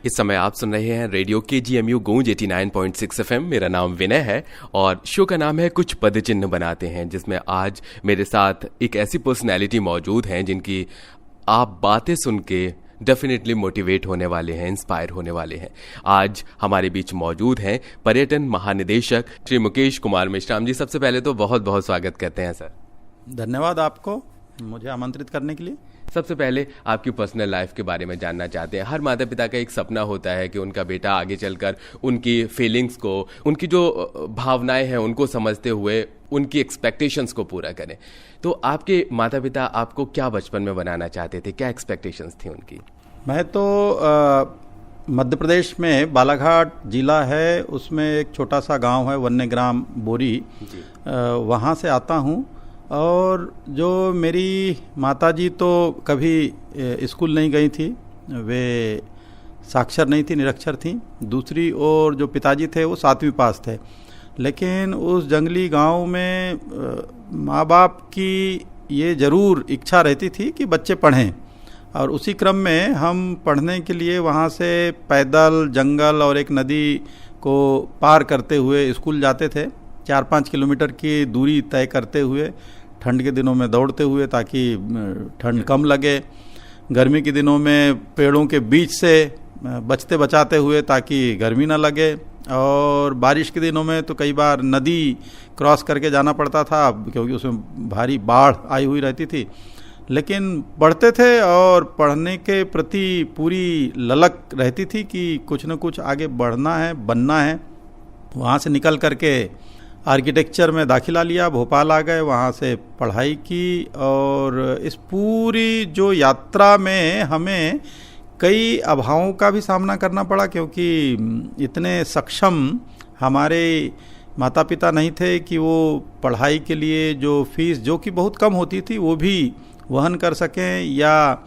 इस समय आप सुन रहे हैं रेडियो KGMU गूंज 89.6 FM। मेरा नाम विनय है और शो का नाम है कुछ पद चिन्ह बनाते हैं, जिसमें आज मेरे साथ एक ऐसी पर्सनैलिटी मौजूद हैं जिनकी आप बातें सुन के डेफिनेटली मोटिवेट होने वाले हैं, इंस्पायर होने वाले हैं। आज हमारे बीच मौजूद हैं पर्यटन महानिदेशक श्री मुकेश कुमार मेश्राम जी। सबसे पहले तो बहुत बहुत स्वागत करते हैं सर। धन्यवाद आपको मुझे आमंत्रित करने के लिए। सबसे पहले आपकी पर्सनल लाइफ के बारे में जानना चाहते हैं। हर माता पिता का एक सपना होता है कि उनका बेटा आगे चलकर उनकी फीलिंग्स को, उनकी जो भावनाएं हैं उनको समझते हुए उनकी एक्सपेक्टेशंस को पूरा करें। तो आपके माता पिता आपको क्या बचपन में बनाना चाहते थे, क्या एक्सपेक्टेशंस थी उनकी? मैं तो मध्य प्रदेश में बालाघाट जिला है, उसमें एक छोटा सा गांव है वन्यग्राम बोरी, वहाँ से आता हूँ। और जो मेरी माताजी तो कभी स्कूल नहीं गई थी, वे साक्षर नहीं थी, निरक्षर थी। दूसरी ओर जो पिताजी थे वो 7वीं पास थे। लेकिन उस जंगली गांव में माँ बाप की ये ज़रूर इच्छा रहती थी कि बच्चे पढ़ें, और उसी क्रम में हम पढ़ने के लिए वहाँ से पैदल जंगल और एक नदी को पार करते हुए स्कूल जाते थे। 4-5 किलोमीटर की दूरी तय करते हुए, ठंड के दिनों में दौड़ते हुए ताकि ठंड कम लगे, गर्मी के दिनों में पेड़ों के बीच से बचते बचाते हुए ताकि गर्मी ना लगे, और बारिश के दिनों में तो कई बार नदी क्रॉस करके जाना पड़ता था क्योंकि उसमें भारी बाढ़ आई हुई रहती थी। लेकिन पढ़ते थे और पढ़ने के प्रति पूरी ललक रहती थी कि कुछ न कुछ आगे बढ़ना है, बनना है। वहाँ से निकल करके आर्किटेक्चर में दाखिला लिया, भोपाल आ गए, वहाँ से पढ़ाई की। और इस पूरी जो यात्रा में हमें कई अभावों का भी सामना करना पड़ा, क्योंकि इतने सक्षम हमारे माता पिता नहीं थे कि वो पढ़ाई के लिए जो फीस, जो कि बहुत कम होती थी, वो भी वहन कर सकें, या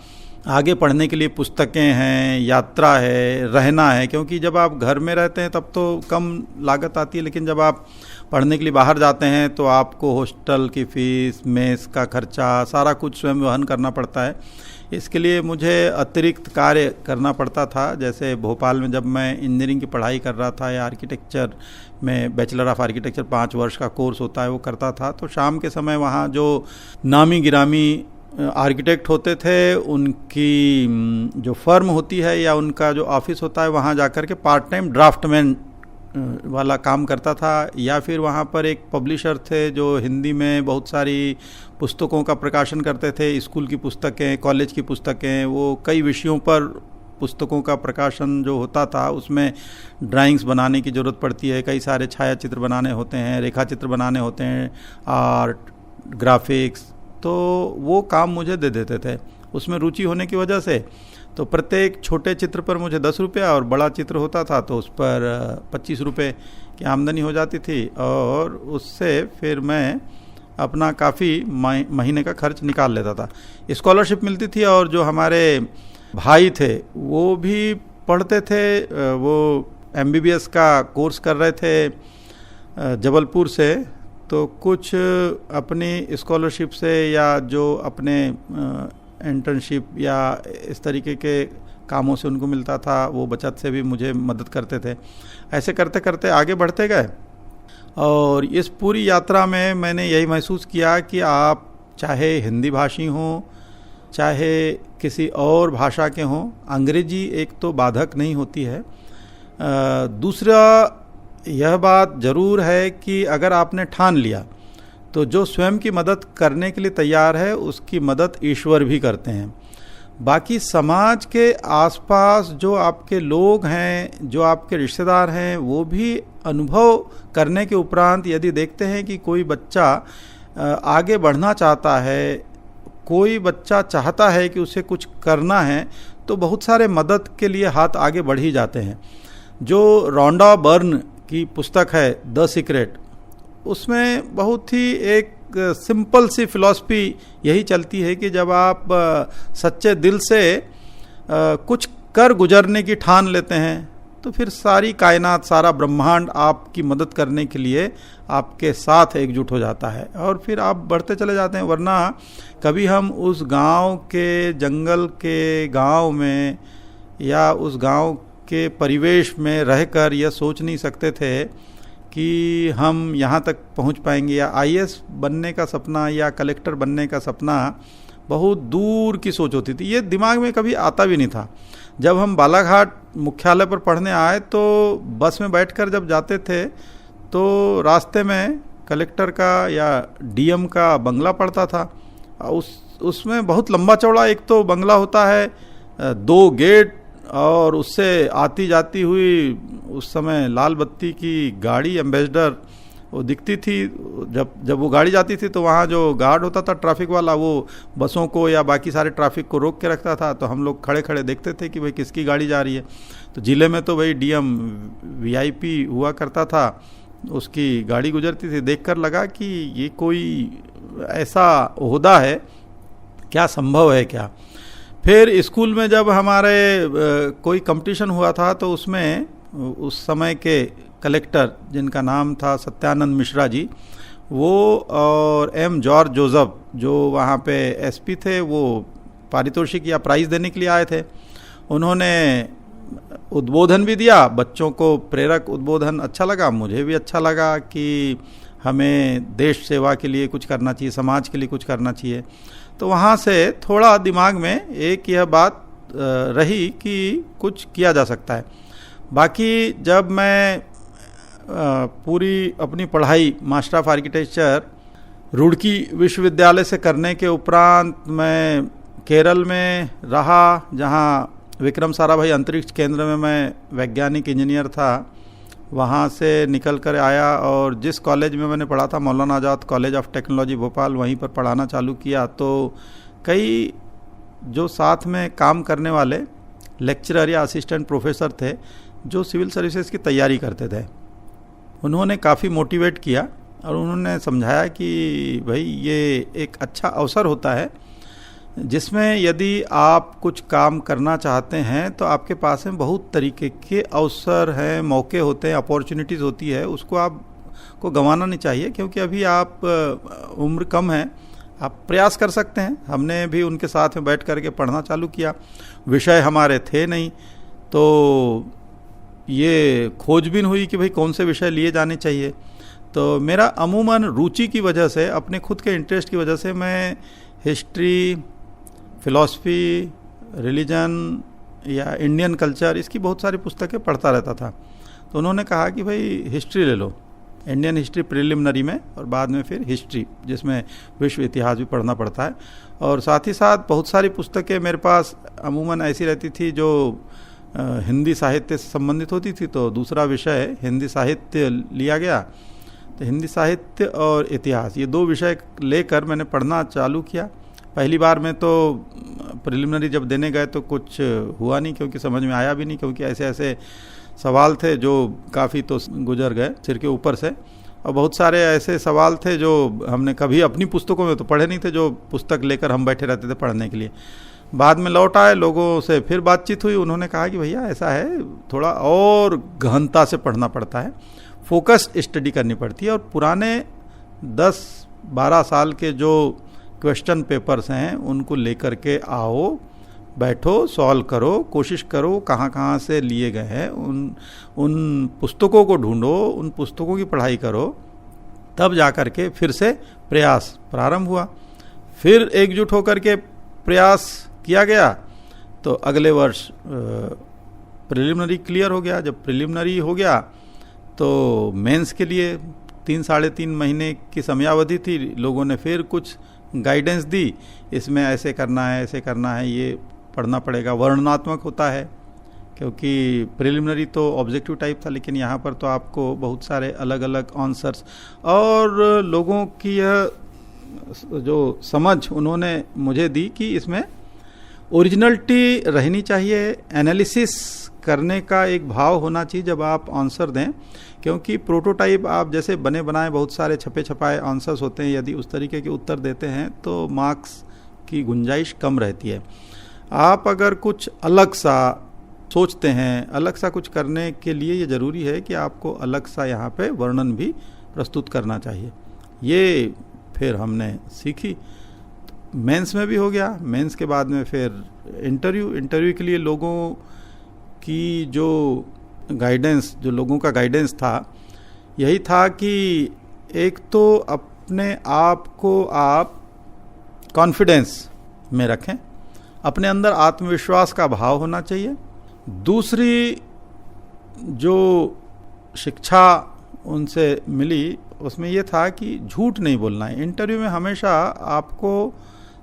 आगे पढ़ने के लिए पुस्तकें हैं, यात्रा है, रहना है। क्योंकि जब आप घर में रहते हैं तब तो कम लागत आती है, लेकिन जब आप पढ़ने के लिए बाहर जाते हैं तो आपको हॉस्टल की फ़ीस, मेस का खर्चा, सारा कुछ स्वयं वहन करना पड़ता है। इसके लिए मुझे अतिरिक्त कार्य करना पड़ता था। जैसे भोपाल में जब मैं इंजीनियरिंग की पढ़ाई कर रहा था या आर्किटेक्चर में बैचलर ऑफ आर्किटेक्चर 5 वर्ष का कोर्स होता है वो करता था, तो शाम के समय वहाँ जो नामी गिरामी आर्किटेक्ट होते थे, उनकी जो फर्म होती है या उनका जो ऑफिस होता है, वहाँ जाकर के पार्ट टाइम ड्राफ्टमैन वाला काम करता था। या फिर वहाँ पर एक पब्लिशर थे जो हिंदी में बहुत सारी पुस्तकों का प्रकाशन करते थे, स्कूल की पुस्तकें, कॉलेज की पुस्तकें, वो कई विषयों पर पुस्तकों का प्रकाशन जो होता था उसमें ड्राइंग्स बनाने की ज़रूरत पड़ती है, कई सारे छायाचित्र बनाने होते हैं, रेखाचित्र बनाने होते हैं, आर्ट, ग्राफिक्स, तो वो काम मुझे दे देते थे। उसमें रुचि होने की वजह से तो प्रत्येक छोटे चित्र पर मुझे 10 रुपया, और बड़ा चित्र होता था तो उस पर 25 रुपये की आमदनी हो जाती थी। और उससे फिर मैं अपना काफ़ी महीने का खर्च निकाल लेता था। स्कॉलरशिप मिलती थी, और जो हमारे भाई थे वो भी पढ़ते थे, वो MBBS का कोर्स कर रहे थे जबलपुर से, तो कुछ अपनी स्कॉलरशिप से या जो अपने इंटर्नशिप या इस तरीके के कामों से उनको मिलता था, वो बचत से भी मुझे मदद करते थे। ऐसे करते करते आगे बढ़ते गए, और इस पूरी यात्रा में मैंने यही महसूस किया कि आप चाहे हिंदी भाषी हों, चाहे किसी और भाषा के हों, अंग्रेजी एक तो बाधक नहीं होती है। दूसरा यह बात ज़रूर है कि अगर आपने ठान लिया तो जो स्वयं की मदद करने के लिए तैयार है उसकी मदद ईश्वर भी करते हैं। बाकी समाज के आसपास जो आपके लोग हैं, जो आपके रिश्तेदार हैं, वो भी अनुभव करने के उपरांत यदि देखते हैं कि कोई बच्चा आगे बढ़ना चाहता है, कोई बच्चा चाहता है कि उसे कुछ करना है, तो बहुत सारे मदद के लिए हाथ आगे बढ़ ही जाते हैं। जो रॉन्डा बर्न की पुस्तक है द सीक्रेट, उसमें बहुत ही एक सिंपल सी फिलॉसफी यही चलती है कि जब आप सच्चे दिल से कुछ कर गुजरने की ठान लेते हैं तो फिर सारी कायनात, सारा ब्रह्मांड आपकी मदद करने के लिए आपके साथ एकजुट हो जाता है, और फिर आप बढ़ते चले जाते हैं। वरना कभी हम उस गांव के, जंगल के गांव में या उस गांव के परिवेश में रहकर यह सोच नहीं सकते थे कि हम यहाँ तक पहुँच पाएंगे, या आईएएस बनने का सपना या कलेक्टर बनने का सपना बहुत दूर की सोच होती थी। ये दिमाग में कभी आता भी नहीं था। जब हम बालाघाट मुख्यालय पर पढ़ने आए तो बस में बैठकर जब जाते थे तो रास्ते में कलेक्टर का या डीएम का बंगला पड़ता था। उसमें बहुत लंबा चौड़ा एक तो बंगला होता है, 2 गेट, और उससे आती जाती हुई उस समय लाल बत्ती की गाड़ी एम्बेसडर वो दिखती थी। जब वो गाड़ी जाती थी तो वहाँ जो गार्ड होता था ट्रैफिक वाला, वो बसों को या बाकी सारे ट्रैफिक को रोक के रखता था। तो हम लोग खड़े खड़े देखते थे कि भाई किसकी गाड़ी जा रही है। तो ज़िले में तो भाई डीएम वीआईपी हुआ करता था, उसकी गाड़ी गुजरती थी। देखकर लगा कि ये कोई ऐसा ओहदा है, क्या संभव है क्या। फिर स्कूल में जब हमारे कोई कंपटीशन हुआ था तो उसमें उस समय के कलेक्टर जिनका नाम था सत्यानंद मिश्रा जी, वो और एम जॉर्ज जोसेफ जो वहाँ पे एसपी थे, वो पारितोषिक या प्राइज़ देने के लिए आए थे। उन्होंने उद्बोधन भी दिया, बच्चों को प्रेरक उद्बोधन अच्छा लगा, मुझे भी अच्छा लगा कि हमें देश सेवा के लिए कुछ करना चाहिए, समाज के लिए कुछ करना चाहिए। तो वहाँ से थोड़ा दिमाग में एक यह बात रही कि कुछ किया जा सकता है। बाकी जब मैं पूरी अपनी पढ़ाई मास्टर ऑफ आर्किटेक्चर रुड़की विश्वविद्यालय से करने के उपरांत मैं केरल में रहा, जहाँ विक्रम साराभाई अंतरिक्ष केंद्र में मैं वैज्ञानिक इंजीनियर था। वहाँ से निकल कर आया और जिस कॉलेज में मैंने पढ़ा था, मौलाना आज़ाद कॉलेज ऑफ टेक्नोलॉजी भोपाल, वहीं पर पढ़ाना चालू किया। तो कई जो साथ में काम करने वाले लेक्चरर या असिस्टेंट प्रोफेसर थे जो सिविल सर्विसेज की तैयारी करते थे, उन्होंने काफ़ी मोटिवेट किया और उन्होंने समझाया कि भाई ये एक अच्छा अवसर होता है जिसमें यदि आप कुछ काम करना चाहते हैं तो आपके पास में बहुत तरीके के अवसर हैं, मौके होते हैं, अपॉर्चुनिटीज़ होती है, उसको आपको गंवाना नहीं चाहिए। क्योंकि अभी आप उम्र कम है, आप प्रयास कर सकते हैं। हमने भी उनके साथ में बैठ करके पढ़ना चालू किया। विषय हमारे थे नहीं, तो ये खोजबीन हुई कि भाई कौन से विषय लिए जाने चाहिए। तो मेरा अमूमन रुचि की वजह से, अपने खुद के इंटरेस्ट की वजह से मैं हिस्ट्री, फिलॉसफी, रिलीजन या इंडियन कल्चर, इसकी बहुत सारी पुस्तकें पढ़ता रहता था। तो उन्होंने कहा कि भाई हिस्ट्री ले लो, इंडियन हिस्ट्री प्रिलिमिनरी में, और बाद में फिर हिस्ट्री जिसमें विश्व इतिहास भी पढ़ना पड़ता है। और साथ ही साथ बहुत सारी पुस्तकें मेरे पास अमूमन ऐसी रहती थी जो हिंदी साहित्य से संबंधित होती थी। तो दूसरा विषय हिंदी साहित्य लिया गया। तो हिंदी साहित्य और इतिहास, ये 2 विषय लेकर मैंने पढ़ना चालू किया। पहली बार में तो प्रिलिमिनरी जब देने गए तो कुछ हुआ नहीं, क्योंकि समझ में आया भी नहीं, क्योंकि ऐसे ऐसे सवाल थे जो काफ़ी तो गुजर गए सिर के ऊपर से, और बहुत सारे ऐसे सवाल थे जो हमने कभी अपनी पुस्तकों में तो पढ़े नहीं थे, जो पुस्तक लेकर हम बैठे रहते थे पढ़ने के लिए। बाद में लौट आए, लोगों से फिर बातचीत हुई, उन्होंने कहा कि भैया ऐसा है, थोड़ा और गहनता से पढ़ना पड़ता है, फोकस स्टडी करनी पड़ती है, और पुराने 10-12 साल के जो क्वेश्चन पेपर्स हैं उनको लेकर के आओ, बैठो, सॉल्व करो, कोशिश करो कहाँ कहाँ से लिए गए हैं, उन पुस्तकों को ढूंढो, उन पुस्तकों की पढ़ाई करो। तब जा कर के फिर से प्रयास प्रारंभ हुआ। फिर एकजुट होकर के प्रयास किया गया। तो अगले वर्ष प्रिलिमिनरी क्लियर हो गया। जब प्रिलिमिनरी हो गया तो मेंस के लिए 3-3.5 महीने की समयावधि थी। लोगों ने फिर कुछ गाइडेंस दी, इसमें ऐसे करना है, ऐसे करना है, ये पढ़ना पड़ेगा। वर्णनात्मक होता है, क्योंकि प्रिलिमिनरी तो ऑब्जेक्टिव टाइप था, लेकिन यहाँ पर तो आपको बहुत सारे अलग अलग आंसर्स, और लोगों की यह जो समझ उन्होंने मुझे दी कि इसमें ओरिजिनलिटी रहनी चाहिए, एनालिसिस करने का एक भाव होना चाहिए जब आप आंसर दें। क्योंकि प्रोटोटाइप आप जैसे बने बनाए बहुत सारे छपे छपाए आंसर्स होते हैं, यदि उस तरीके के उत्तर देते हैं तो मार्क्स की गुंजाइश कम रहती है। आप अगर कुछ अलग सा सोचते हैं, अलग सा कुछ करने के लिए ये ज़रूरी है कि आपको अलग सा यहाँ पे वर्णन भी प्रस्तुत करना चाहिए। ये फिर हमने सीखी। मेंस में भी हो गया। मेंस के बाद में फिर इंटरव्यू के लिए लोगों की जो गाइडेंस, जो लोगों का गाइडेंस था, यही था कि एक तो अपने आप को आप कॉन्फिडेंस में रखें, अपने अंदर आत्मविश्वास का भाव होना चाहिए। दूसरी जो शिक्षा उनसे मिली उसमें ये था कि झूठ नहीं बोलना है। इंटरव्यू में हमेशा आपको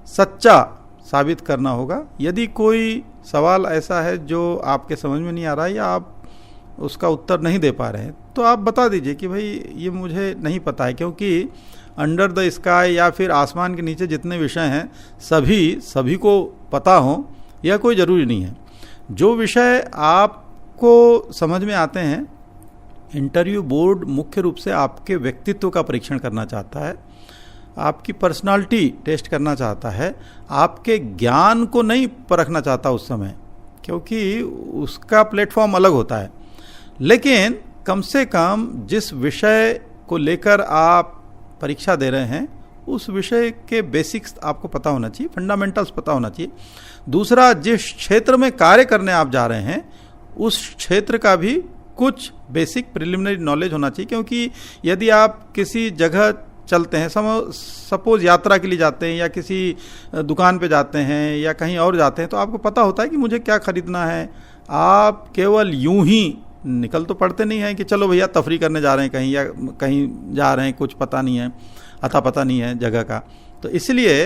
सच्चा साबित करना होगा। यदि कोई सवाल ऐसा है जो आपके समझ में नहीं आ रहा है या आप उसका उत्तर नहीं दे पा रहे हैं, तो आप बता दीजिए कि भाई ये मुझे नहीं पता है, क्योंकि अंडर द स्काई या फिर आसमान के नीचे जितने विषय हैं सभी को पता हो यह कोई ज़रूरी नहीं है। जो विषय आपको समझ में आते हैं, इंटरव्यू बोर्ड मुख्य रूप से आपके व्यक्तित्व का परीक्षण करना चाहता है, आपकी पर्सनालिटी टेस्ट करना चाहता है, आपके ज्ञान को नहीं परखना चाहता उस समय, क्योंकि उसका प्लेटफॉर्म अलग होता है। लेकिन कम से कम जिस विषय को लेकर आप परीक्षा दे रहे हैं उस विषय के बेसिक्स आपको पता होना चाहिए, फंडामेंटल्स पता होना चाहिए। दूसरा, जिस क्षेत्र में कार्य करने आप जा रहे हैं उस क्षेत्र का भी कुछ बेसिक प्रिलिमिनरी नॉलेज होना चाहिए, क्योंकि यदि आप किसी जगह चलते हैं, सपोज यात्रा के लिए जाते हैं या किसी दुकान पे जाते हैं या कहीं और जाते हैं, तो आपको पता होता है कि मुझे क्या खरीदना है। आप केवल यूं ही निकल तो पड़ते नहीं हैं कि चलो भैया तफरी करने जा रहे हैं कहीं या कहीं जा रहे हैं, कुछ पता नहीं है, अता पता नहीं है जगह का। तो इसलिए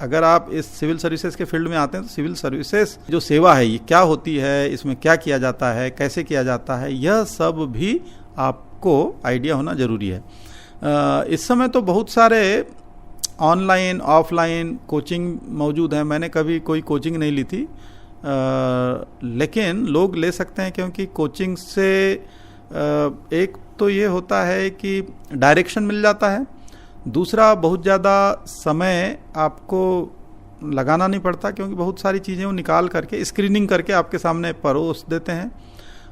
अगर आप इस सिविल सर्विसेज के फील्ड में आते हैं तो सिविल सर्विसेज जो सेवा है ये क्या होती है, इसमें क्या किया जाता है, कैसे किया जाता है, यह सब भी आपको आइडिया होना ज़रूरी है। इस समय तो बहुत सारे ऑनलाइन ऑफलाइन कोचिंग मौजूद हैं। मैंने कभी कोई कोचिंग नहीं ली थी, लेकिन लोग ले सकते हैं, क्योंकि कोचिंग से एक तो ये होता है कि डायरेक्शन मिल जाता है, दूसरा बहुत ज़्यादा समय आपको लगाना नहीं पड़ता, क्योंकि बहुत सारी चीज़ें वो निकाल करके स्क्रीनिंग करके आपके सामने परोस देते हैं।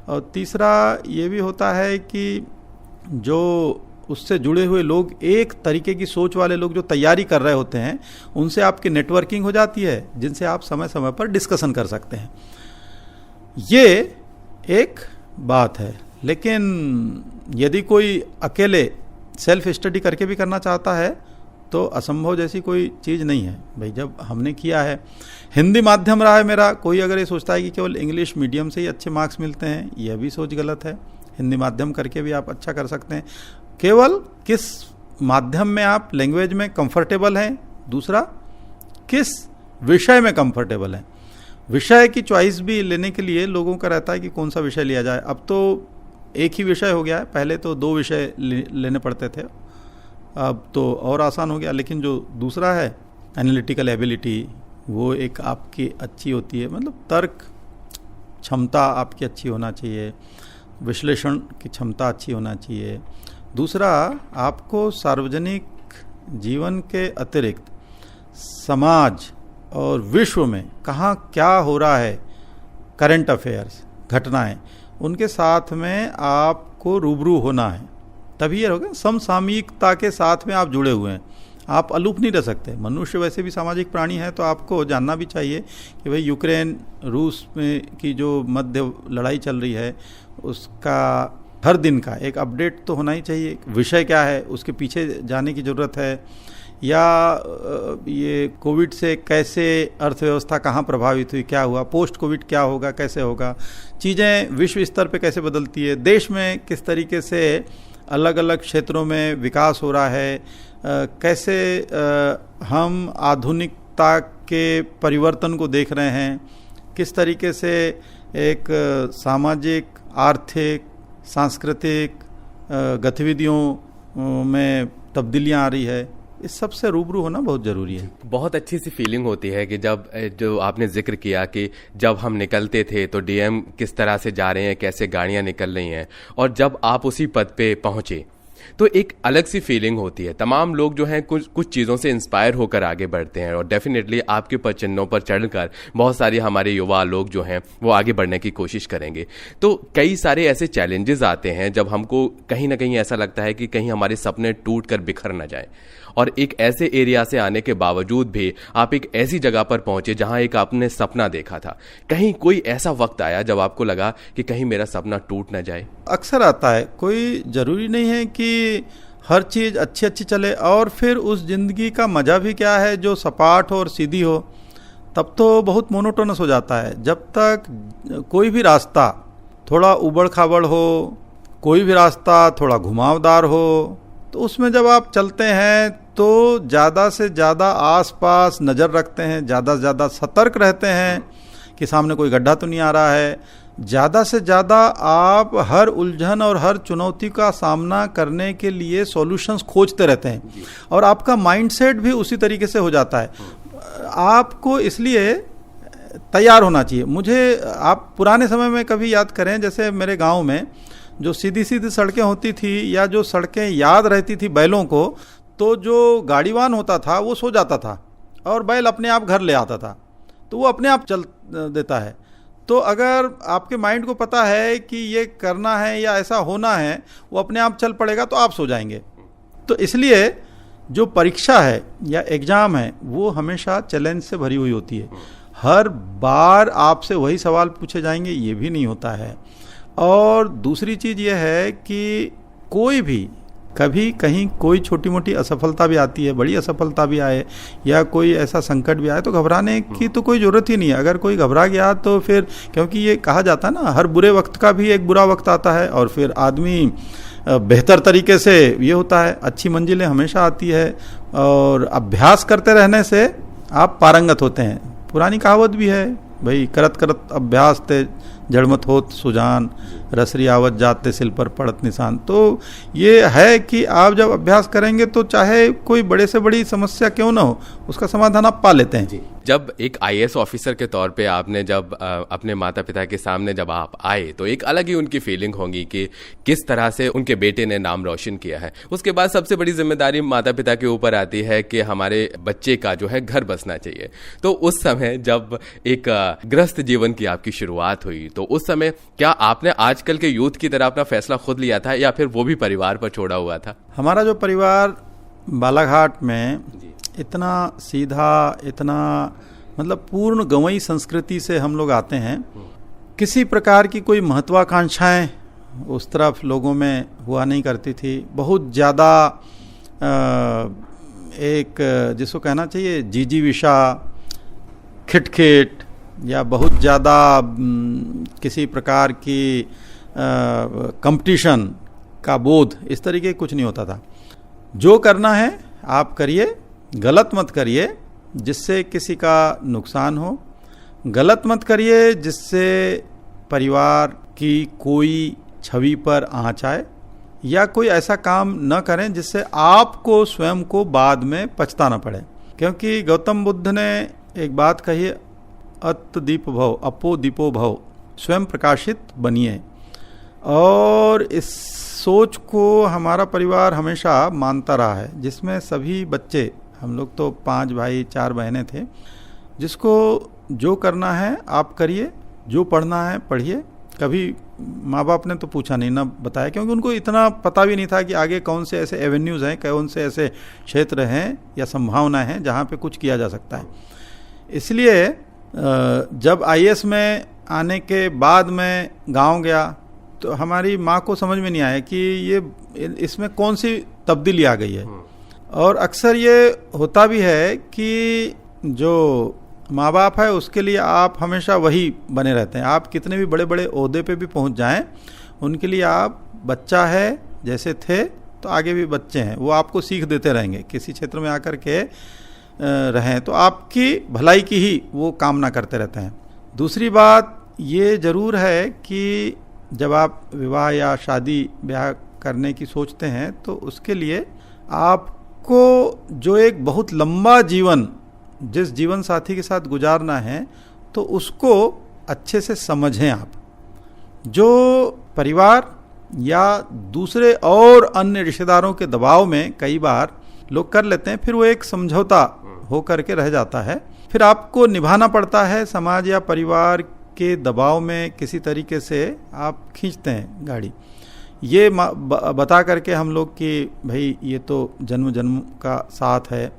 और तीसरा ये भी होता है कि जो उससे जुड़े हुए लोग, एक तरीके की सोच वाले लोग जो तैयारी कर रहे होते हैं, उनसे आपकी नेटवर्किंग हो जाती है, जिनसे आप समय समय पर डिस्कशन कर सकते हैं। ये एक बात है। लेकिन यदि कोई अकेले सेल्फ स्टडी करके भी करना चाहता है तो असंभव जैसी कोई चीज़ नहीं है। भाई जब हमने किया है, हिंदी माध्यम रहा है मेरा, कोई अगर ये सोचता है कि केवल इंग्लिश मीडियम से ही अच्छे मार्क्स मिलते हैं, यह भी सोच गलत है। हिंदी माध्यम करके भी आप अच्छा कर सकते हैं। केवल किस माध्यम में आप लैंग्वेज में कंफर्टेबल हैं, दूसरा किस विषय में कंफर्टेबल हैं। विषय की चॉइस भी लेने के लिए लोगों का रहता है कि कौन सा विषय लिया जाए। अब तो एक ही विषय हो गया है, पहले तो 2 विषय लेने पड़ते थे, अब तो और आसान हो गया। लेकिन जो दूसरा है एनालिटिकल एबिलिटी, वो एक आपकी अच्छी होती है, मतलब तर्क क्षमता आपकी अच्छी होना चाहिए, विश्लेषण की क्षमता अच्छी होना चाहिए। दूसरा, आपको सार्वजनिक जीवन के अतिरिक्त समाज और विश्व में कहाँ क्या हो रहा है, करंट अफेयर्स, घटनाएं, उनके साथ में आपको रूबरू होना है, तभी ये होगा। समसामयिकता के साथ में आप जुड़े हुए हैं, आप अलूप नहीं रह सकते। मनुष्य वैसे भी सामाजिक प्राणी है, तो आपको जानना भी चाहिए कि भाई यूक्रेन रूस में की जो मध्य लड़ाई चल रही है उसका हर दिन का एक अपडेट तो होना ही चाहिए। विषय क्या है, उसके पीछे जाने की ज़रूरत है, या ये कोविड से कैसे अर्थव्यवस्था कहाँ प्रभावित हुई, क्या हुआ, पोस्ट कोविड क्या होगा, कैसे होगा, चीज़ें विश्व स्तर पे कैसे बदलती है, देश में किस तरीके से अलग अलग क्षेत्रों में विकास हो रहा है, कैसे हम आधुनिकता के परिवर्तन को देख रहे हैं, किस तरीके से एक सामाजिक, आर्थिक, सांस्कृतिक गतिविधियों में तब्दीलियां आ रही है, इस सब से रूबरू होना बहुत ज़रूरी है। बहुत अच्छी सी फीलिंग होती है कि जब जो आपने जिक्र किया कि जब हम निकलते थे तो डीएम किस तरह से जा रहे हैं, कैसे गाड़ियां निकल रही हैं, और जब आप उसी पद पे पहुंचे तो एक अलग सी फीलिंग होती है। तमाम लोग जो हैं कुछ चीज़ों से इंस्पायर होकर आगे बढ़ते हैं, और डेफिनेटली आपके पद चिन्हों पर चढ़कर बहुत सारे हमारे युवा लोग जो हैं वो आगे बढ़ने की कोशिश करेंगे। तो कई सारे ऐसे चैलेंजेस आते हैं जब हमको कहीं ना कहीं ऐसा लगता है कि कहीं हमारे सपने टूट कर बिखर ना जाए, और एक ऐसे एरिया से आने के बावजूद भी आप एक ऐसी जगह पर पहुंचे जहां एक आपने सपना देखा था। कहीं कोई ऐसा वक्त आया जब आपको लगा कि कहीं मेरा सपना टूट ना जाए? अक्सर आता है, कोई ज़रूरी नहीं है कि हर चीज़ अच्छी अच्छी चले, और फिर उस ज़िंदगी का मज़ा भी क्या है जो सपाट हो और सीधी हो, तब तो बहुत मोनोटोनस हो जाता है। जब तक कोई भी रास्ता थोड़ा उबड़ खाबड़ हो, कोई भी रास्ता थोड़ा घुमावदार हो, तो उसमें जब आप चलते हैं तो ज़्यादा से ज़्यादा आसपास नज़र रखते हैं, ज़्यादा से ज़्यादा सतर्क रहते हैं कि सामने कोई गड्ढा तो नहीं आ रहा है। ज़्यादा से ज़्यादा आप हर उलझन और हर चुनौती का सामना करने के लिए सॉल्यूशंस खोजते रहते हैं, और आपका माइंडसेट भी उसी तरीके से हो जाता है। आपको इसलिए तैयार होना चाहिए। मुझे आप पुराने समय में कभी याद करें, जैसे मेरे गांव में जो सीधी सीधी सड़कें होती थी या जो सड़कें याद रहती थी बैलों को, तो जो गाड़ीवान होता था वो सो जाता था और बैल अपने आप घर ले आता था, तो वो अपने आप चल देता है। तो अगर आपके माइंड को पता है कि ये करना है या ऐसा होना है, वो अपने आप चल पड़ेगा, तो आप सो जाएंगे। तो इसलिए जो परीक्षा है या एग्ज़ाम है वो हमेशा चैलेंज से भरी हुई होती है। हर बार आपसे वही सवाल पूछे जाएंगे, ये भी नहीं होता है। और दूसरी चीज़ ये है कि कोई भी कभी कहीं कोई छोटी मोटी असफलता भी आती है, बड़ी असफलता भी आए या कोई ऐसा संकट भी आए, तो घबराने की तो कोई ज़रूरत ही नहीं है। अगर कोई घबरा गया तो फिर, क्योंकि ये कहा जाता है ना, हर बुरे वक्त का भी एक बुरा वक्त आता है, और फिर आदमी बेहतर तरीके से ये होता है, अच्छी मंजिलें हमेशा आती है, और अभ्यास करते रहने से आप पारंगत होते हैं। पुरानी कहावत भी है भाई, करत करत अभ्यास ते जड़मत होत सुजान, रसरी आवत जाते सिल पर पड़त निशान। तो ये है कि आप जब अभ्यास करेंगे तो चाहे कोई बड़े से बड़ी समस्या क्यों ना हो, उसका समाधान आप पा लेते हैं। जब एक आईएएस ऑफिसर के तौर पे आपने जब अपने माता पिता के सामने जब आप आए, तो एक अलग ही उनकी फीलिंग होगी कि किस तरह से उनके बेटे ने नाम रोशन किया है। उसके बाद सबसे बड़ी जिम्मेदारी माता पिता के ऊपर आती है कि हमारे बच्चे का जो है घर बसना चाहिए। तो उस समय जब एक गृहस्थ जीवन की आपकी शुरुआत हुई, तो उस समय क्या आपने आजकल के यूथ की तरह अपना फैसला खुद लिया था या फिर वो भी परिवार पर छोड़ा हुआ था? हमारा जो परिवार बालाघाट में इतना सीधा, इतना मतलब पूर्ण गंवई संस्कृति से हम लोग आते हैं। किसी प्रकार की कोई महत्वाकांक्षाएं उस तरफ लोगों में हुआ नहीं करती थी। बहुत ज़्यादा एक जिसको कहना चाहिए जीजी विशा, खिटखिट, या बहुत ज़्यादा किसी प्रकार की कंपटीशन का बोध, इस तरीके कुछ नहीं होता था। जो करना है आप करिए, गलत मत करिए जिससे किसी का नुकसान हो, गलत मत करिए जिससे परिवार की कोई छवि पर आँच आए, या कोई ऐसा काम न करें जिससे आपको स्वयं को बाद में पछताना पड़े। क्योंकि गौतम बुद्ध ने एक बात कही है, अत दीप भव अपो दीपो भव, स्वयं प्रकाशित बनिए। और इस सोच को हमारा परिवार हमेशा मानता रहा है, जिसमें सभी बच्चे, हम लोग तो 5 भाई 4 बहनें थे, जिसको जो करना है आप करिए, जो पढ़ना है पढ़िए। कभी माँ बाप ने तो पूछा नहीं, ना बताया, क्योंकि उनको इतना पता भी नहीं था कि आगे कौन से ऐसे एवेन्यूज़ हैं, कौन से ऐसे क्षेत्र हैं या संभावना है जहाँ पे कुछ किया जा सकता है। इसलिए जब आईएएस में आने के बाद मैं गांव गया तो हमारी माँ को समझ में नहीं आया कि ये इसमें कौन सी तब्दीली आ गई है। और अक्सर ये होता भी है कि जो माँ बाप है उसके लिए आप हमेशा वही बने रहते हैं। आप कितने भी बड़े बड़े ओहदे पे भी पहुंच जाएं, उनके लिए आप बच्चा है जैसे थे तो आगे भी बच्चे हैं, वो आपको सीख देते रहेंगे। किसी क्षेत्र में आकर के रहें तो आपकी भलाई की ही वो कामना करते रहते हैं। दूसरी बात ये ज़रूर है कि जब आप विवाह या शादी ब्याह करने की सोचते हैं तो उसके लिए आपको जो एक बहुत लंबा जीवन जिस जीवन साथी के साथ गुजारना है तो उसको अच्छे से समझें आप। जो परिवार या दूसरे और अन्य रिश्तेदारों के दबाव में कई बार लोग कर लेते हैं, फिर वो एक समझौता हो करके रह जाता है। फिर आपको निभाना पड़ता है, समाज या परिवार के दबाव में किसी तरीके से आप खींचते हैं गाड़ी। ये बता करके हम लोग कि भाई ये तो जन्म जन्म का साथ है।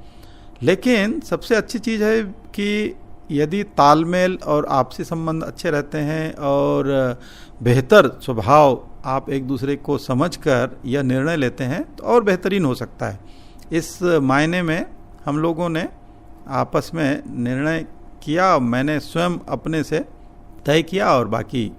लेकिन सबसे अच्छी चीज़ है कि यदि तालमेल और आपसी संबंध अच्छे रहते हैं और बेहतर स्वभाव आप एक दूसरे को समझकर यह निर्णय लेते हैं तो और बेहतरीन हो सकता है। इस मायने में हम लोगों ने आपस में निर्णय किया, मैंने स्वयं अपने से तय किया और बाकी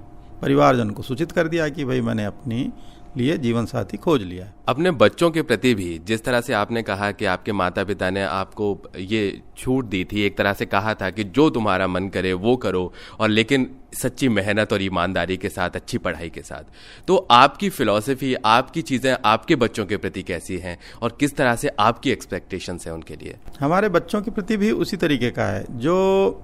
परिवारजन को सूचित कर दिया कि भाई मैंने अपनी लिए जीवन साथी खोज लिया है। अपने बच्चों के प्रति भी जिस तरह से आपने कहा कि आपके माता पिता ने आपको ये छूट दी थी, एक तरह से कहा था कि जो तुम्हारा मन करे वो करो, और लेकिन सच्ची मेहनत और ईमानदारी के साथ, अच्छी पढ़ाई के साथ, तो आपकी फिलॉसफी, आपकी चीज़ें आपके बच्चों के प्रति कैसी हैं और किस तरह से आपकी एक्सपेक्टेशंस हैं उनके लिए? हमारे बच्चों के प्रति भी उसी तरीके का है। जो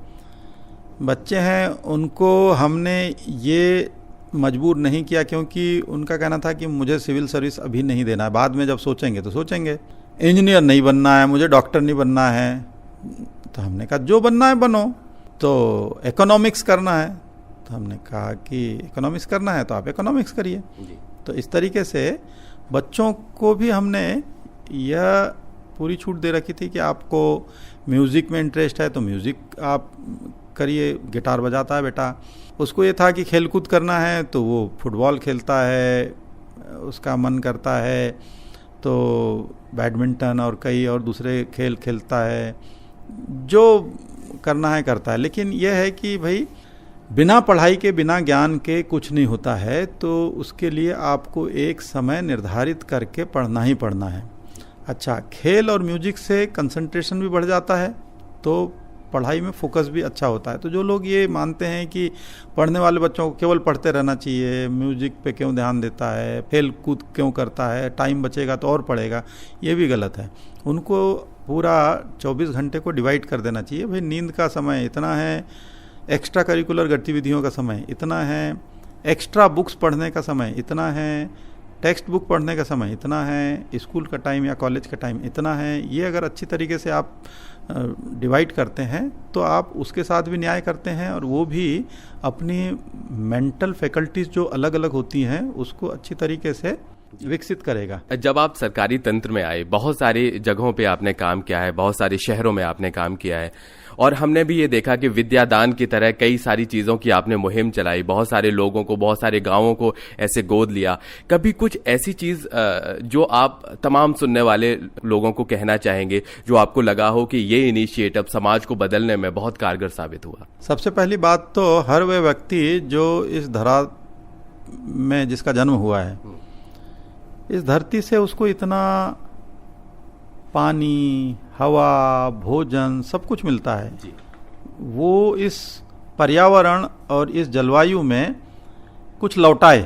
बच्चे हैं उनको हमने ये मजबूर नहीं किया, क्योंकि उनका कहना था कि मुझे सिविल सर्विस अभी नहीं देना है, बाद में जब सोचेंगे तो सोचेंगे। इंजीनियर नहीं बनना है, मुझे डॉक्टर नहीं बनना है, तो हमने कहा जो बनना है बनो। तो इकोनॉमिक्स करना है, तो हमने कहा कि इकोनॉमिक्स करना है तो आप इकोनॉमिक्स करिए। तो इस तरीके से बच्चों को भी हमने यह पूरी छूट दे रखी थी कि आपको म्यूज़िक में इंटरेस्ट है तो म्यूज़िक आप करिए, गिटार बजाता है बेटा। उसको ये था कि खेलकूद करना है तो वो फुटबॉल खेलता है, उसका मन करता है तो बैडमिंटन और कई और दूसरे खेल खेलता है, जो करना है करता है। लेकिन यह है कि भाई बिना पढ़ाई के, बिना ज्ञान के कुछ नहीं होता है, तो उसके लिए आपको एक समय निर्धारित करके पढ़ना ही पढ़ना है। अच्छा, खेल और म्यूजिक से कंसंट्रेशन भी बढ़ जाता है तो पढ़ाई में फोकस भी अच्छा होता है। तो जो लोग ये मानते हैं कि पढ़ने वाले बच्चों को केवल पढ़ते रहना चाहिए, म्यूजिक पे क्यों ध्यान देता है, खेल कूद क्यों करता है, टाइम बचेगा तो और पढ़ेगा, ये भी गलत है। उनको पूरा 24 घंटे को डिवाइड कर देना चाहिए। भाई नींद का समय इतना है, एक्स्ट्रा करिकुलर गतिविधियों का समय इतना है, एक्स्ट्रा बुक्स पढ़ने का समय इतना है, टेक्स्ट बुक पढ़ने का समय इतना है, स्कूल का टाइम या कॉलेज का टाइम इतना है। ये अगर अच्छी तरीके से आप डिवाइड करते हैं तो आप उसके साथ भी न्याय करते हैं और वो भी अपनी मेंटल फैकल्टीज जो अलग अलग होती हैं उसको अच्छी तरीके से विकसित करेगा। जब आप सरकारी तंत्र में आए, बहुत सारी जगहों पे आपने काम किया है, बहुत सारे शहरों में आपने काम किया है, और हमने भी ये देखा कि विद्यादान की तरह कई सारी चीज़ों की आपने मुहिम चलाई, बहुत सारे लोगों को, बहुत सारे गांवों को ऐसे गोद लिया। कभी कुछ ऐसी चीज़ जो आप तमाम सुनने वाले लोगों को कहना चाहेंगे, जो आपको लगा हो कि ये इनिशिएटिव समाज को बदलने में बहुत कारगर साबित हुआ? सबसे पहली बात तो हर वह व्यक्ति जो इस धरा में जिसका जन्म हुआ है, इस धरती से उसको इतना पानी, हवा, भोजन सब कुछ मिलता है जी। वो इस पर्यावरण और इस जलवायु में कुछ लौटाए,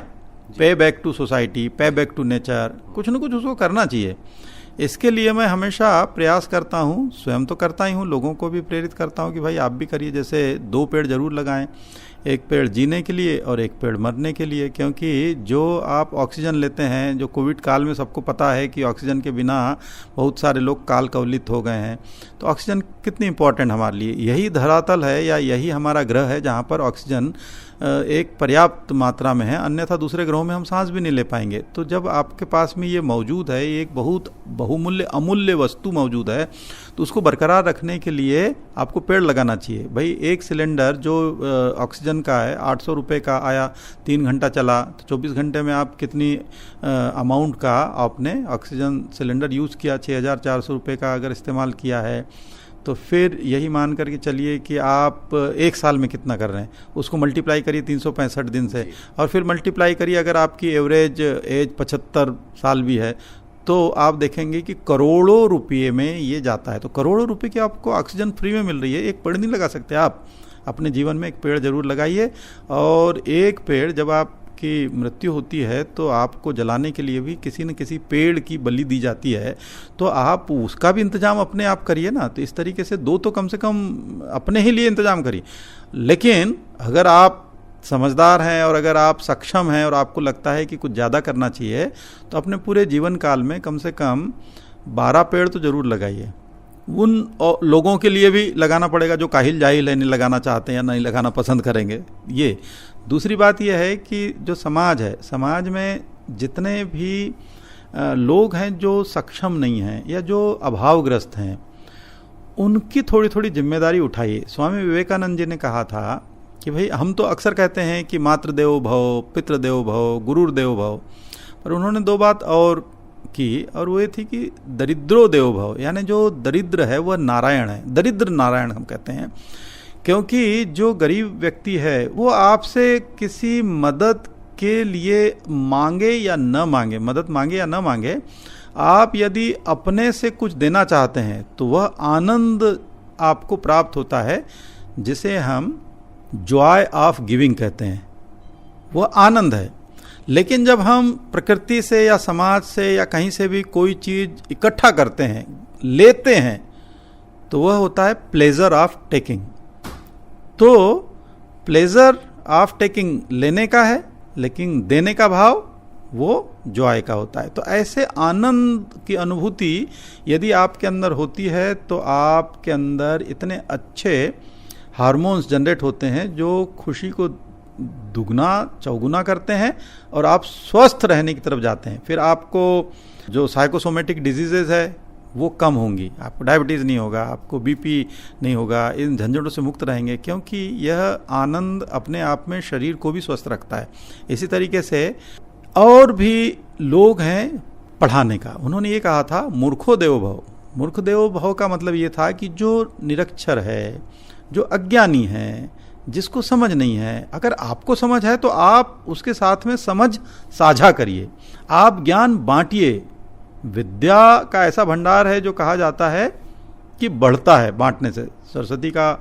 पे बैक टू सोसाइटी, पे बैक टू नेचर, कुछ न कुछ उसको करना चाहिए। इसके लिए मैं हमेशा प्रयास करता हूँ, स्वयं तो करता ही हूँ, लोगों को भी प्रेरित करता हूँ कि भाई आप भी करिए। जैसे 2 पेड़ जरूर लगाएं, एक पेड़ जीने के लिए और एक पेड़ मरने के लिए, क्योंकि जो आप ऑक्सीजन लेते हैं, जो कोविड काल में सबको पता है कि ऑक्सीजन के बिना बहुत सारे लोग काल कवलित हो गए हैं, तो ऑक्सीजन कितनी इम्पोर्टेंट हमारे लिए। यही धरातल है या यही हमारा ग्रह है जहाँ पर ऑक्सीजन एक पर्याप्त मात्रा में है, अन्यथा दूसरे ग्रहों में हम सांस भी नहीं ले पाएंगे। तो जब आपके पास में ये मौजूद है, एक बहुत बहुमूल्य अमूल्य वस्तु मौजूद है, तो उसको बरकरार रखने के लिए आपको पेड़ लगाना चाहिए। भाई एक सिलेंडर जो ऑक्सीजन का है 800 रुपये का आया, 3 घंटा चला, तो 24 घंटे में आप कितनी अमाउंट का आपने ऑक्सीजन सिलेंडर यूज़ किया, 6400 रुपये का अगर इस्तेमाल किया है, तो फिर यही मान करके चलिए कि आप 1 साल में कितना कर रहे हैं, उसको मल्टीप्लाई करिए 365 दिन से, और फिर मल्टीप्लाई करिए अगर आपकी एवरेज एज 75 साल भी है, तो आप देखेंगे कि करोड़ों रुपये में ये जाता है। तो करोड़ों रुपये की आपको ऑक्सीजन फ्री में मिल रही है। एक पेड़ नहीं लगा सकते आप? अपने जीवन में एक पेड़ जरूर लगाइए, और एक पेड़ जब आपकी मृत्यु होती है तो आपको जलाने के लिए भी किसी न किसी पेड़ की बलि दी जाती है, तो आप उसका भी इंतजाम अपने आप करिए ना। तो इस तरीके से 2 तो कम से कम अपने ही लिए इंतजाम करिए। लेकिन अगर आप समझदार हैं और अगर आप सक्षम हैं और आपको लगता है कि कुछ ज़्यादा करना चाहिए, तो अपने पूरे जीवन काल में कम से कम 12 पेड़ तो ज़रूर लगाइए। उन लोगों के लिए भी लगाना पड़ेगा जो काहिल जाहिल है, नहीं लगाना चाहते हैं या नहीं लगाना पसंद करेंगे। ये दूसरी बात यह है कि जो समाज है, समाज में जितने भी लोग हैं जो सक्षम नहीं हैं या जो अभावग्रस्त हैं, उनकी थोड़ी थोड़ी जिम्मेदारी उठाइए। स्वामी विवेकानंद जी ने कहा था कि भाई हम तो अक्सर कहते हैं कि मातृदेवो भव, पितृदेवो भव, गुरुर्देवो भव, पर उन्होंने दो बात और की, और वो ये थी कि दरिद्रो देवो भव, यानी जो दरिद्र है वह नारायण है। दरिद्र नारायण हम कहते हैं, क्योंकि जो गरीब व्यक्ति है वो आपसे किसी मदद के लिए मांगे या न मांगे, मदद मांगे या न मांगे, आप यदि अपने से कुछ देना चाहते हैं तो वह आनंद आपको प्राप्त होता है, जिसे हम जॉय ऑफ गिविंग कहते हैं, वह आनंद है। लेकिन जब हम प्रकृति से या समाज से या कहीं से भी कोई चीज इकट्ठा करते हैं, लेते हैं, तो वह होता है प्लेजर ऑफ टेकिंग। तो प्लेजर ऑफ टेकिंग लेने का है, लेकिन देने का भाव वो जॉय का होता है। तो ऐसे आनंद की अनुभूति यदि आपके अंदर होती है तो आपके अंदर इतने अच्छे हार्मोन्स जनरेट होते हैं जो खुशी को दुगना चौगुना करते हैं और आप स्वस्थ रहने की तरफ जाते हैं। फिर आपको जो साइकोसोमेटिक डिजीजेज है वो कम होंगी, आपको डायबिटीज़ नहीं होगा, आपको बीपी नहीं होगा, इन झंझटों से मुक्त रहेंगे, क्योंकि यह आनंद अपने आप में शरीर को भी स्वस्थ रखता है। इसी तरीके से और भी लोग हैं पढ़ाने का। उन्होंने ये कहा था मूर्खो देवो भव। मूर्ख देवो भव का मतलब ये था कि जो निरक्षर है, जो अज्ञानी है, जिसको समझ नहीं है, अगर आपको समझ है तो आप उसके साथ में समझ साझा करिए, आप ज्ञान बांटिए। विद्या का ऐसा भंडार है जो कहा जाता है कि बढ़ता है बांटने से। सरस्वती का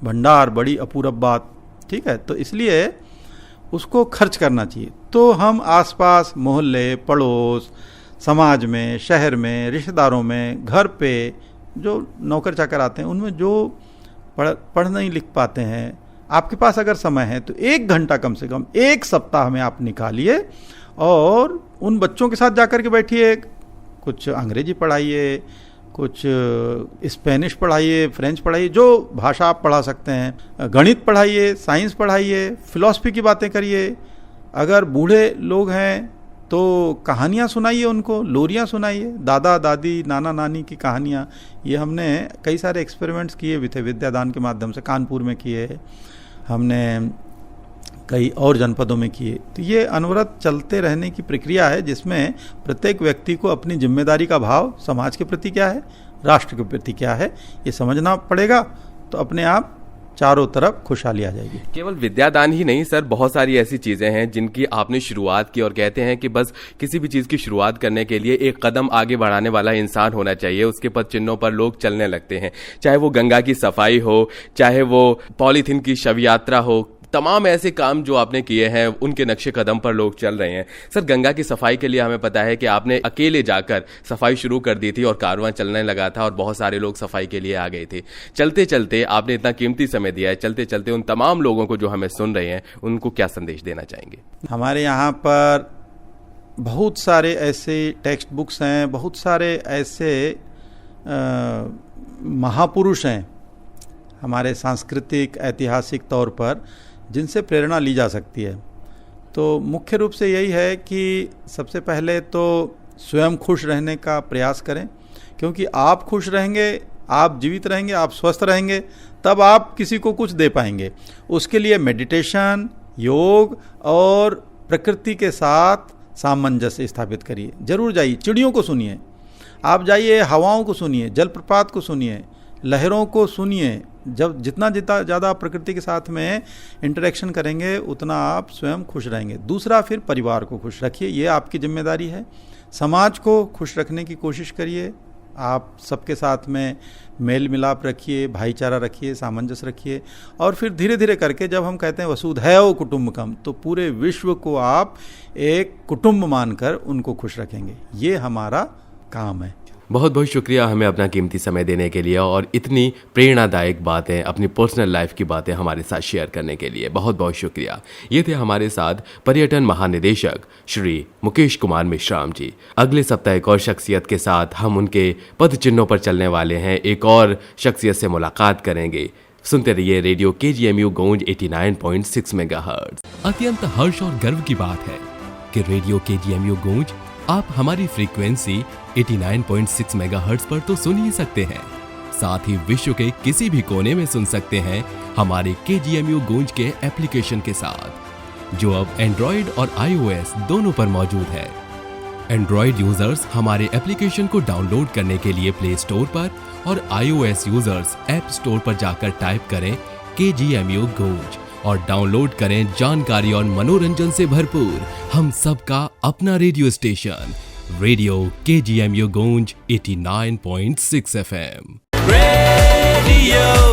भंडार बड़ी अपूरब बात, ठीक है, तो इसलिए उसको खर्च करना चाहिए। तो हम आसपास मोहल्ले, पड़ोस, समाज में, शहर में, रिश्तेदारों में, घर पे जो नौकर चाकर आते हैं, उनमें जो पढ़ नहीं लिख पाते हैं, आपके पास अगर समय है तो 1 घंटा कम से कम 1 सप्ताह में आप निकालिए और उन बच्चों के साथ जाकर के बैठिए। कुछ अंग्रेजी पढ़ाइए, कुछ स्पेनिश पढ़ाइए, फ्रेंच पढ़ाइए, जो भाषा आप पढ़ा सकते हैं, गणित पढ़ाइए, साइंस पढ़ाइए, फिलॉसफी की बातें करिए। अगर बूढ़े लोग हैं तो कहानियाँ सुनाइए उनको, लोरियाँ सुनाइए, दादा दादी नाना नानी की कहानियाँ। ये हमने कई सारे एक्सपेरिमेंट्स किए भी थे विद्यादान के माध्यम से, कानपुर में किए, हमने कई और जनपदों में किए। तो ये अनवरत चलते रहने की प्रक्रिया है जिसमें प्रत्येक व्यक्ति को अपनी जिम्मेदारी का भाव समाज के प्रति क्या है, राष्ट्र के प्रति क्या है, ये समझना पड़ेगा। तो अपने आप चारों तरफ खुशहाली आ जाएगी। केवल विद्यादान ही नहीं सर, बहुत सारी ऐसी चीजें हैं जिनकी आपने शुरुआत की और कहते हैं कि बस किसी भी चीज की शुरुआत करने के लिए एक कदम आगे बढ़ाने वाला इंसान होना चाहिए, उसके पद चिन्हों पर लोग चलने लगते हैं। चाहे वो गंगा की सफाई हो, चाहे वो पॉलीथीन की शव यात्रा हो, तमाम ऐसे काम जो आपने किए हैं उनके नक्शे कदम पर लोग चल रहे हैं। सर, गंगा की सफाई के लिए हमें पता है कि आपने अकेले जाकर सफाई शुरू कर दी थी और कारवां चलने लगा था और बहुत सारे लोग सफाई के लिए आ गए थे। चलते चलते आपने इतना कीमती समय दिया है, चलते चलते उन तमाम लोगों को जो हमें सुन रहे हैं उनको क्या संदेश देना चाहेंगे? हमारे यहाँ पर बहुत सारे ऐसे टेक्स्ट बुक्स हैं, बहुत सारे ऐसे महापुरुष हैं हमारे सांस्कृतिक ऐतिहासिक तौर पर, जिनसे प्रेरणा ली जा सकती है। तो मुख्य रूप से यही है कि सबसे पहले तो स्वयं खुश रहने का प्रयास करें, क्योंकि आप खुश रहेंगे, आप जीवित रहेंगे, आप स्वस्थ रहेंगे, तब आप किसी को कुछ दे पाएंगे। उसके लिए मेडिटेशन, योग और प्रकृति के साथ सामंजस्य स्थापित करिए। जरूर जाइए, चिड़ियों को सुनिए, आप जाइए हवाओं को सुनिए, जलप्रपात को सुनिए, लहरों को सुनिए। जब जितना ज़्यादा प्रकृति के साथ में इंटरेक्शन करेंगे उतना आप स्वयं खुश रहेंगे। दूसरा, फिर परिवार को खुश रखिए, ये आपकी जिम्मेदारी है। समाज को खुश रखने की कोशिश करिए, आप सबके साथ में मेल मिलाप रखिए, भाईचारा रखिए, सामंजस्य रखिए। और फिर धीरे धीरे करके जब हम कहते हैं वसुधैव कुटुम्बकम, तो पूरे विश्व को आप एक कुटुंब मानकर उनको खुश रखेंगे। ये हमारा काम है। बहुत बहुत शुक्रिया हमें अपना कीमती समय देने के लिए और इतनी प्रेरणादायक बातें, अपनी पर्सनल लाइफ की बातें हमारे साथ शेयर करने के लिए बहुत बहुत शुक्रिया। ये थे हमारे साथ पर्यटन महानिदेशक श्री मुकेश कुमार मेश्राम जी। अगले सप्ताह एक और शख्सियत के साथ हम उनके पद चिन्हों पर चलने वाले हैं, एक और शख्सियत से मुलाकात करेंगे। सुनते रहिए रेडियो KGMU गूंज 89.6 मेगाहर्ट्ज। अत्यंत हर्ष और गर्व की बात है कि रेडियो KGMU गूंज आप हमारी फ्रीक्वेंसी 89.6 मेगाहर्ट्ज पर तो सुन ही सकते हैं, साथ ही विश्व के किसी भी कोने में सुन सकते हैं हमारे KGMU गूंज के एप्लीकेशन के साथ, जो अब एंड्रॉइड और iOS दोनों पर मौजूद है। एंड्रॉइड यूजर्स हमारे एप्लीकेशन को डाउनलोड करने के लिए प्ले स्टोर पर और iOS यूजर्स ऐप स्टोर पर जाकर टाइप करें KGMU गूंज और डाउनलोड करें जानकारी और मनोरंजन से भरपूर हम सबका अपना रेडियो स्टेशन, रेडियो KGMU गूंज 89.6 FM। Radio